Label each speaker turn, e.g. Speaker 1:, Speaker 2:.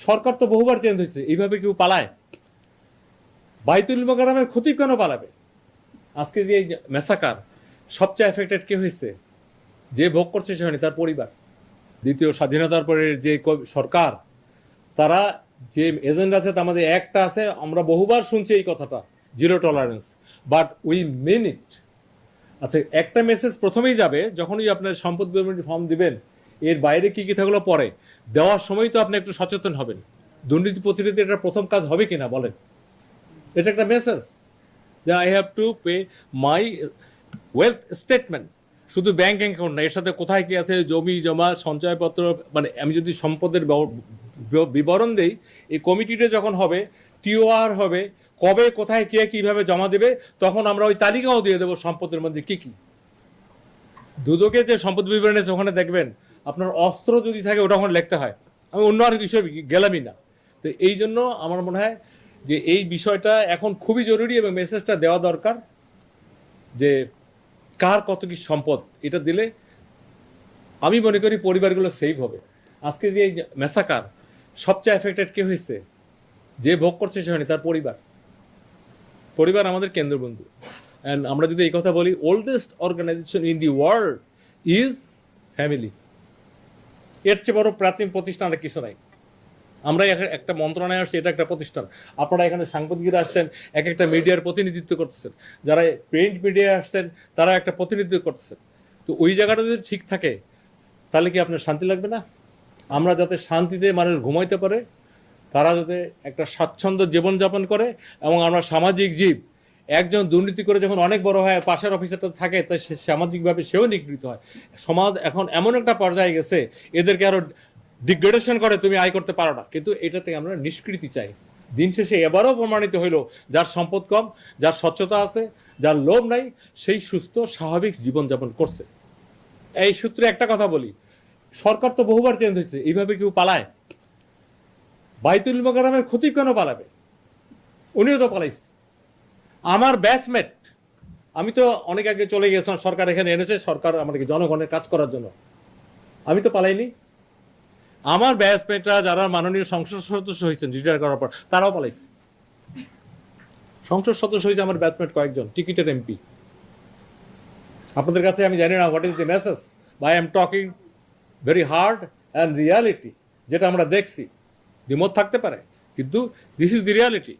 Speaker 1: সরকার তো বহুবার চেঞ্জ হয়েছে, এইভাবে কেউ পালায়? বাইতুল মোকাররমের ক্ষতি কেন পালাবে? আজকে যে মেসাকার, সবচেয়ে এফেক্টেড কে হয়েছে? যে ভোগ করছে সে হয়নি, তার পরিবার। দ্বিতীয় স্বাধীনতার পরে যে সরকার, তারা যে এজেন্ডা আছে, তার মধ্যে একটা আছে, আমরা বহুবার শুনছি এই কথাটা, zero tolerance, but we mean it. আচ্ছা, একটা মেসেজ প্রথমেই যাবে যখনই আপনার সম্পদ বিবরণী ফর্ম দিবেন, এর বাইরে কি কি থাকলো পরে দেওয়ার সময় তো আপনি একটু সচেতন হবেন। দুর্নীতি প্রতিরোধে এটা প্রথম কাজ হবে কিনা বলেন? এটা একটা মেসেজ যে I have to pay my wealth statement. শুধু ব্যাংক অ্যাকাউন্ট না, এর সাথে কোথায় কি আছে, জমি জমা, সঞ্চয়পত্র, মানে আমি যদি সম্পদের বিবরণ দেই, এই কমিটিটা যখন হবে, টিওআর হবে, কবে কোথায় কে কিভাবে জমা দেবে, তখন আমরা ওই তালিকাও দিয়ে দেবো সম্পদের মধ্যে কি কি। দুদকে যে সম্পদ বিবরণী আছে ওখানে দেখবেন আপনার অস্ত্র যদি থাকে ওটা ওখানে লিখতে হয়। আমি অন্য আর বিষয়ে গেলামই না। তো এই জন্য আমার মনে হয় যে এই বিষয়টা এখন খুবই জরুরি এবং মেসেজটা দেওয়া দরকার যে কার কত কি সম্পদ, এটা দিলে আমি মনে করি পরিবারগুলো সেভ হবে। আজকে যে মেসাকার, সবচেয়ে এফেক্টেড কে হয়েছে? যে ভোগ করছে সে হয়নি, তার পরিবার। পরিবার আমাদের কেন্দ্রবিন্দু। অ্যান্ড আমরা যদি এই কথা বলি, oldest organisation in the world is family. এর চেয়ে বড় প্রাচীন প্রতিষ্ঠান আর কিছু নাই। আমরা একটা মন্ত্রণালয় আসছি, এটা একটা প্রতিষ্ঠান। আপনারা এখানে সাংবাদিকরা আসছেন, এক একটা মিডিয়ার প্রতিনিধিত্ব করতেছেন। যারা প্রিন্ট মিডিয়া আসছেন, তারা একটা প্রতিনিধিত্ব করতেছেন। তো ওই জায়গাটা যদি ঠিক থাকে, তাহলে কি আপনার শান্তি লাগবে না? আমরা যাতে শান্তিতে মানুষ ঘুমাইতে পারে, তারা যাতে একটা স্বাচ্ছন্দ্য জীবনযাপন করে, এবং আমরা সামাজিক জীব। একজন দুর্নীতি করে যখন অনেক বড় হয়, পাশের অফিসারটা থাকে, তাই সে সামাজিকভাবে সেও নিগৃহীত হয়। সমাজ এখন এমন একটা পর্যায়ে গেছে, এদেরকে আরো ডিগ্রেডেশন করে, তুমি আয় করতে পারো না। কিন্তু এটাতে আমরা নিষ্কৃতি চাই। দিন শেষে এবারও প্রমাণিত হইল, যার সম্পদ কম, যার স্বচ্ছতা আছে, যার লোভ নাই, সেই সুস্থ স্বাভাবিক জীবনযাপন করছে। এই সূত্রে একটা কথা বলি, সরকার তো বহুবার চেঞ্জ হয়েছে, এইভাবে কেউ পালায়? বাইতুল মোকাররমের ক্ষতি কেন পালাবে? উনিও তো পালাইছে। আমার ব্যাচমেট, আমি তো অনেক আগে চলে গেছিলাম, সরকার এখানে এনেছে, সরকার আমাদেরকে জনগণের কাজ করার জন্য। আমি তো পালাইনি। আমার ব্যাচমেটরা যারা মাননীয় সংসদ সদস্য হয়েছেন রিটায়ার করার পর, তারাও পালাইছে। সংসদ সদস্য হয়েছে আমার ব্যাচমেট কয়েকজন, টিকিটের এমপি। আপনাদের কাছে আমি জানি না what is the message, by I am talking very hard and reality. যেটা আমরা দেখছি, দ্বিমত থাকতে পারে, কিন্তু দিস ইজ দি রিয়ালিটি।